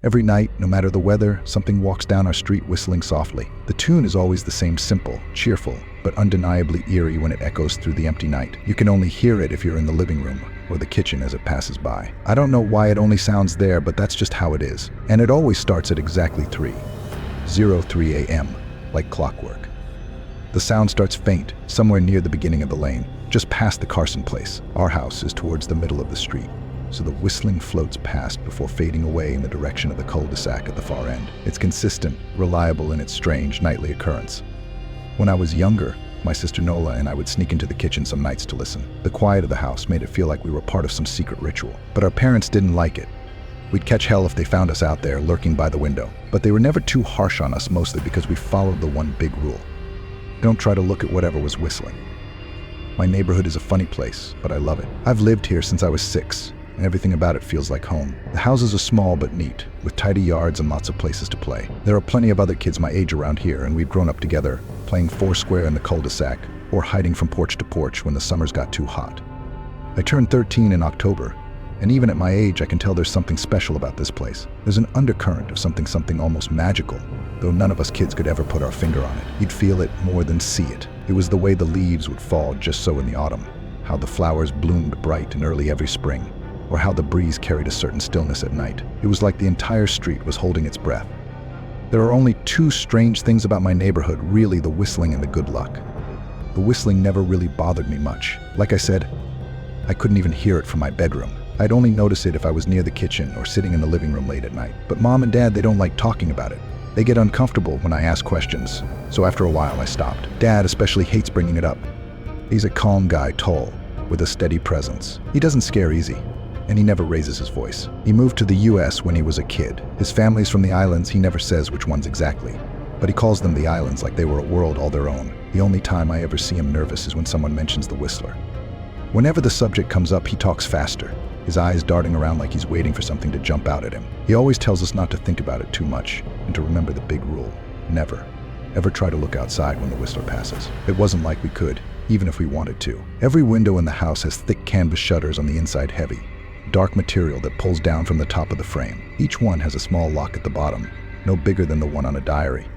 Every night, no matter the weather, something walks down our street whistling softly. The tune is always the same, simple, cheerful, but undeniably eerie when it echoes through the empty night. You can only hear it if you're in the living room or the kitchen as it passes by. I don't know why it only sounds there, but that's just how it is. And it always starts at exactly 3:03 a.m., like clockwork. The sound starts faint, somewhere near the beginning of the lane, just past the Carson place. Our house is towards the middle of the street, so the whistling floats past before fading away in the direction of the cul-de-sac at the far end. It's consistent, reliable in its strange nightly occurrence. When I was younger, my sister Nola and I would sneak into the kitchen some nights to listen. The quiet of the house made it feel like we were part of some secret ritual, but our parents didn't like it. We'd catch hell if they found us out there lurking by the window, but they were never too harsh on us, mostly because we followed the one big rule: don't try to look at whatever was whistling. My neighborhood is a funny place, but I love it. I've lived here since I was 6, and everything about it feels like home. The houses are small but neat, with tidy yards and lots of places to play. There are plenty of other kids my age around here, and we've grown up together, playing foursquare in the cul-de-sac, or hiding from porch to porch when the summers got too hot. I turned 13 in October, and even at my age I can tell there's something special about this place. There's an undercurrent of something almost magical, though none of us kids could ever put our finger on it. You'd feel it more than see it. It was the way the leaves would fall just so in the autumn, how the flowers bloomed bright and early every spring, or how the breeze carried a certain stillness at night. It was like the entire street was holding its breath. There are only 2 strange things about my neighborhood, really: the whistling and the good luck. The whistling never really bothered me much. Like I said, I couldn't even hear it from my bedroom. I'd only notice it if I was near the kitchen or sitting in the living room late at night. But Mom and Dad, they don't like talking about it. They get uncomfortable when I ask questions, so after a while I stopped. Dad especially hates bringing it up. He's a calm guy, tall, with a steady presence. He doesn't scare easy, and he never raises his voice. He moved to the US when he was a kid. His family's from the islands. He never says which ones exactly, but he calls them the islands like they were a world all their own. The only time I ever see him nervous is when someone mentions the Whistler. Whenever the subject comes up, he talks faster, his eyes darting around like he's waiting for something to jump out at him. He always tells us not to think about it too much and to remember the big rule: never, ever try to look outside when the Whistler passes. It wasn't like we could, even if we wanted to. Every window in the house has thick canvas shutters on the inside, heavy, dark material that pulls down from the top of the frame. Each one has a small lock at the bottom, no bigger than the one on a diary.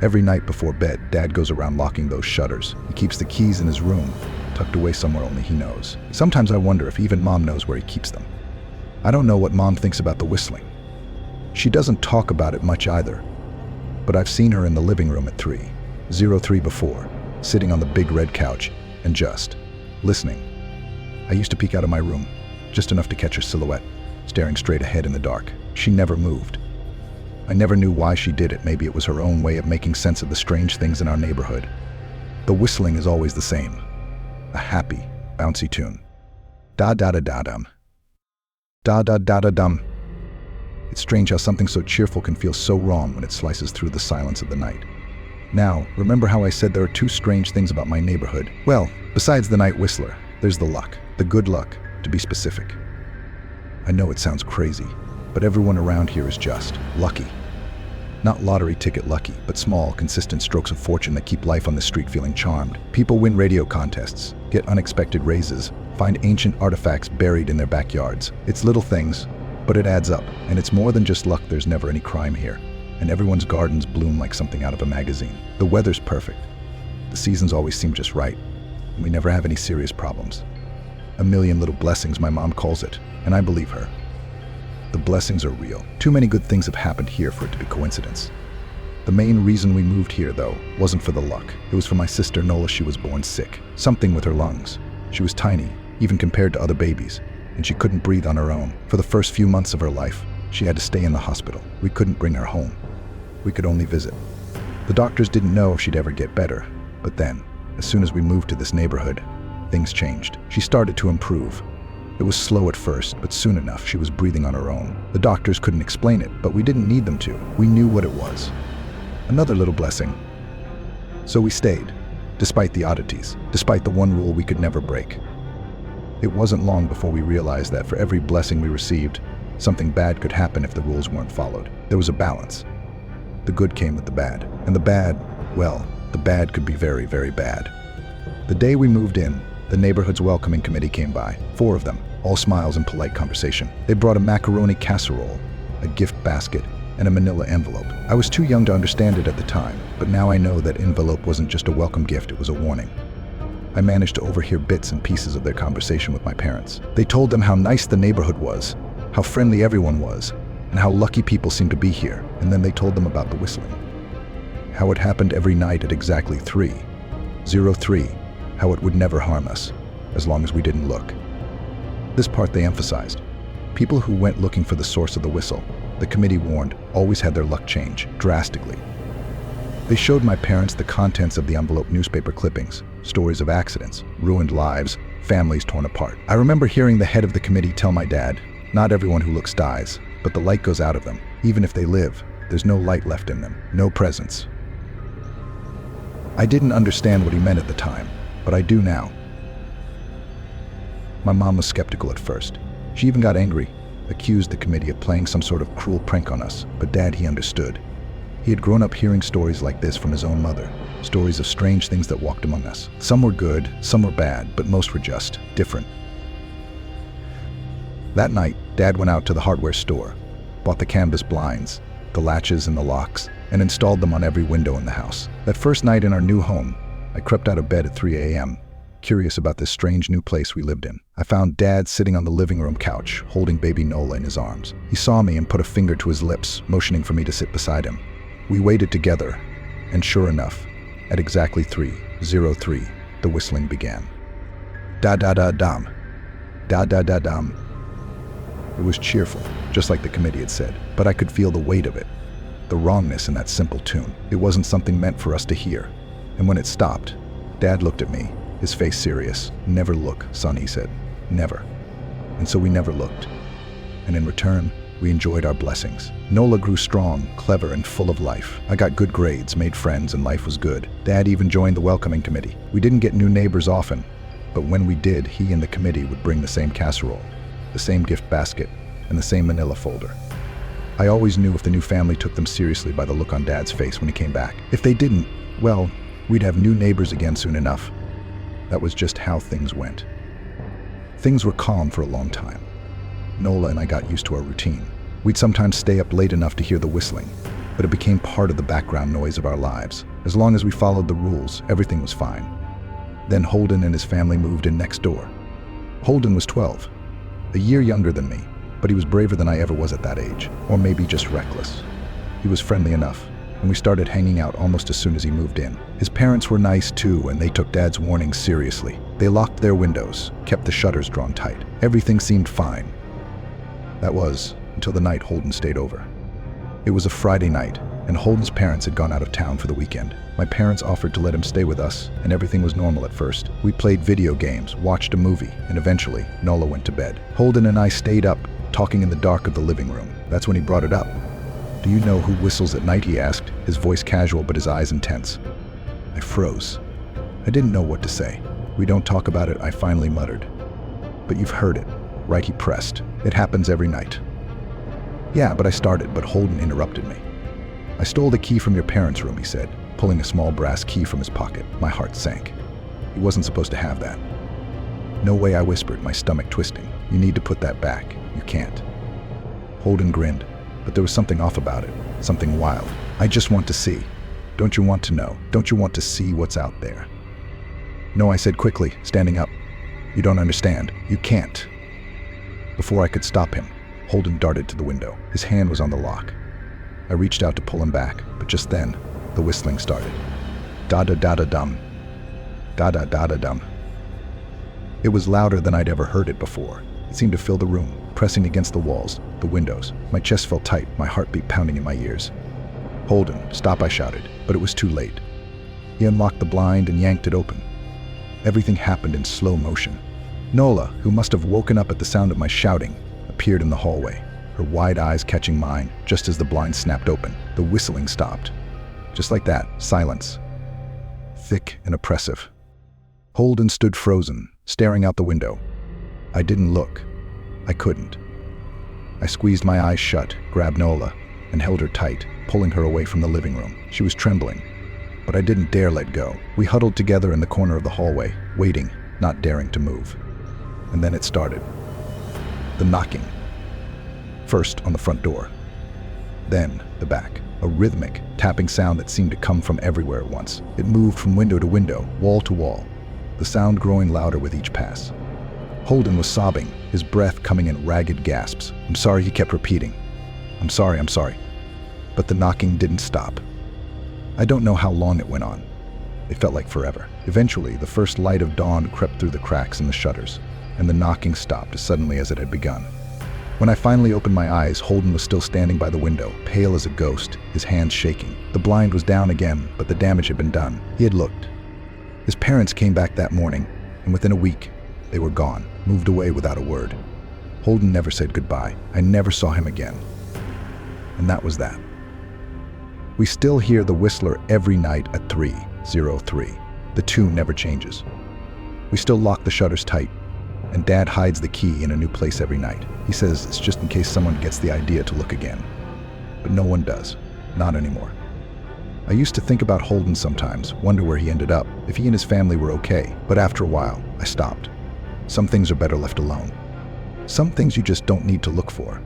Every night before bed, Dad goes around locking those shutters. He keeps the keys in his room, tucked away somewhere only he knows. Sometimes I wonder if even Mom knows where he keeps them. I don't know what Mom thinks about the whistling. She doesn't talk about it much either, but I've seen her in the living room at 3:03 before, sitting on the big red couch and just listening. I used to peek out of my room, just enough to catch her silhouette, staring straight ahead in the dark. She never moved. I never knew why she did it. Maybe it was her own way of making sense of the strange things in our neighborhood. The whistling is always the same. A happy, bouncy tune. Da-da-da-da-dum. Da-da-da-da-dum. It's strange how something so cheerful can feel so wrong when it slices through the silence of the night. Now, remember how I said there are 2 strange things about my neighborhood? Well, besides the night whistler, there's the luck. The good luck, to be specific. I know it sounds crazy, but everyone around here is just lucky. Not lottery ticket lucky, but small, consistent strokes of fortune that keep life on the street feeling charmed. People win radio contests, get unexpected raises, find ancient artifacts buried in their backyards. It's little things, but it adds up. And it's more than just luck. There's never any crime here, and everyone's gardens bloom like something out of a magazine. The weather's perfect. The seasons always seem just right, and we never have any serious problems. A million little blessings, my mom calls it, and I believe her. The blessings are real. Too many good things have happened here for it to be coincidence. The main reason we moved here, though, wasn't for the luck. It was for my sister Nola. She was born sick. Something with her lungs. She was tiny, even compared to other babies, and she couldn't breathe on her own. For the first few months of her life, she had to stay in the hospital. We couldn't bring her home. We could only visit. The doctors didn't know if she'd ever get better, but then, as soon as we moved to this neighborhood, things changed. She started to improve. It was slow at first, but soon enough she was breathing on her own. The doctors couldn't explain it, but we didn't need them to. We knew what it was. Another little blessing. So we stayed, despite the oddities, despite the one rule we could never break. It wasn't long before we realized that for every blessing we received, something bad could happen if the rules weren't followed. There was a balance. The good came with the bad. And the bad, well, the bad could be very, very bad. The day we moved in, the neighborhood's welcoming committee came by, 4 of them, all smiles and polite conversation. They brought a macaroni casserole, a gift basket, and a manila envelope. I was too young to understand it at the time, but now I know that envelope wasn't just a welcome gift, it was a warning. I managed to overhear bits and pieces of their conversation with my parents. They told them how nice the neighborhood was, how friendly everyone was, and how lucky people seemed to be here, and then they told them about the whistling. How it happened every night at exactly 3:03, how it would never harm us, as long as we didn't look. This part they emphasized. People who went looking for the source of the whistle, the committee warned, always had their luck change, drastically. They showed my parents the contents of the envelope newspaper clippings, stories of accidents, ruined lives, families torn apart. I remember hearing the head of the committee tell my dad, "Not everyone who looks dies, but the light goes out of them. Even if they live, there's no light left in them, no presence." I didn't understand what he meant at the time, but I do now. My mom was skeptical at first. She even got angry, accused the committee of playing some sort of cruel prank on us, but Dad, he understood. He had grown up hearing stories like this from his own mother, stories of strange things that walked among us. Some were good, some were bad, but most were just different. That night, Dad went out to the hardware store, bought the canvas blinds, the latches and the locks, and installed them on every window in the house. That first night in our new home, I crept out of bed at 3 a.m., curious about this strange new place we lived in. I found Dad sitting on the living room couch, holding baby Nola in his arms. He saw me and put a finger to his lips, motioning for me to sit beside him. We waited together, and sure enough, at exactly 3:03, the whistling began. Da-da-da-dum. Da-da-da-dum. It was cheerful, just like the committee had said, but I could feel the weight of it, the wrongness in that simple tune. It wasn't something meant for us to hear. And when it stopped, Dad looked at me, his face serious. "Never look, son," he said. "Never." And so we never looked. And in return, we enjoyed our blessings. Nola grew strong, clever, and full of life. I got good grades, made friends, and life was good. Dad even joined the welcoming committee. We didn't get new neighbors often, but when we did, he and the committee would bring the same casserole, the same gift basket, and the same manila folder. I always knew if the new family took them seriously by the look on Dad's face when he came back. If they didn't, well, we'd have new neighbors again soon enough. That was just how things went. Things were calm for a long time. Nola and I got used to our routine. We'd sometimes stay up late enough to hear the whistling, but it became part of the background noise of our lives. As long as we followed the rules, everything was fine. Then Holden and his family moved in next door. Holden was 12, a year younger than me, but he was braver than I ever was at that age, or maybe just reckless. He was friendly enough, and we started hanging out almost as soon as he moved in. His parents were nice too, and they took Dad's warnings seriously. They locked their windows, kept the shutters drawn tight. Everything seemed fine. That was until the night Holden stayed over. It was a Friday night, and Holden's parents had gone out of town for the weekend. My parents offered to let him stay with us, and everything was normal at first. We played video games, watched a movie, and eventually, Nola went to bed. Holden and I stayed up, talking in the dark of the living room. That's when he brought it up. "Do you know who whistles at night?" he asked, his voice casual but his eyes intense. I froze. I didn't know what to say. "We don't talk about it," I finally muttered. "But you've heard it, right?" he pressed. "It happens every night." "Yeah," but I started, but Holden interrupted me. "I stole the key from your parents' room," he said, pulling a small brass key from his pocket. My heart sank. He wasn't supposed to have that. "No way," I whispered, my stomach twisting. "You need to put that back. You can't." Holden grinned, but there was something off about it, something wild. "I just want to see. Don't you want to know? Don't you want to see what's out there?" "No," I said quickly, standing up. "You don't understand. You can't." Before I could stop him, Holden darted to the window. His hand was on the lock. I reached out to pull him back, but just then, the whistling started. Da-da-da-da-dum. Da-da-da-da-dum. It was louder than I'd ever heard it before. It seemed to fill the room, pressing against the walls, the windows. My chest felt tight, my heartbeat pounding in my ears. "Holden, stop," I shouted, but it was too late. He unlocked the blind and yanked it open. Everything happened in slow motion. Nola, who must have woken up at the sound of my shouting, appeared in the hallway, her wide eyes catching mine just as the blind snapped open. The whistling stopped. Just like that, silence. Thick and oppressive. Holden stood frozen, staring out the window. I didn't look. I couldn't. I squeezed my eyes shut, grabbed Nola, and held her tight, pulling her away from the living room. She was trembling, but I didn't dare let go. We huddled together in the corner of the hallway, waiting, not daring to move. And then it started. The knocking. First on the front door, Then, the back. A rhythmic, tapping sound that seemed to come from everywhere at once. It moved from window to window, wall to wall, the sound growing louder with each pass. Holden was sobbing, his breath coming in ragged gasps. "I'm sorry," he kept repeating. I'm sorry. But the knocking didn't stop. I don't know how long it went on. It felt like forever. Eventually, the first light of dawn crept through the cracks in the shutters, and the knocking stopped as suddenly as it had begun. When I finally opened my eyes, Holden was still standing by the window, pale as a ghost, his hands shaking. The blind was down again, but the damage had been done. He had looked. His parents came back that morning, and within a week, they were gone, moved away without a word. Holden never said goodbye. I never saw him again. And that was that. We still hear the Whistler every night at 3:03. The tune never changes. We still lock the shutters tight, and Dad hides the key in a new place every night. He says it's just in case someone gets the idea to look again. But no one does. Not anymore. I used to think about Holden sometimes, wonder where he ended up, if he and his family were okay. But after a while, I stopped. Some things are better left alone. Some things you just don't need to look for.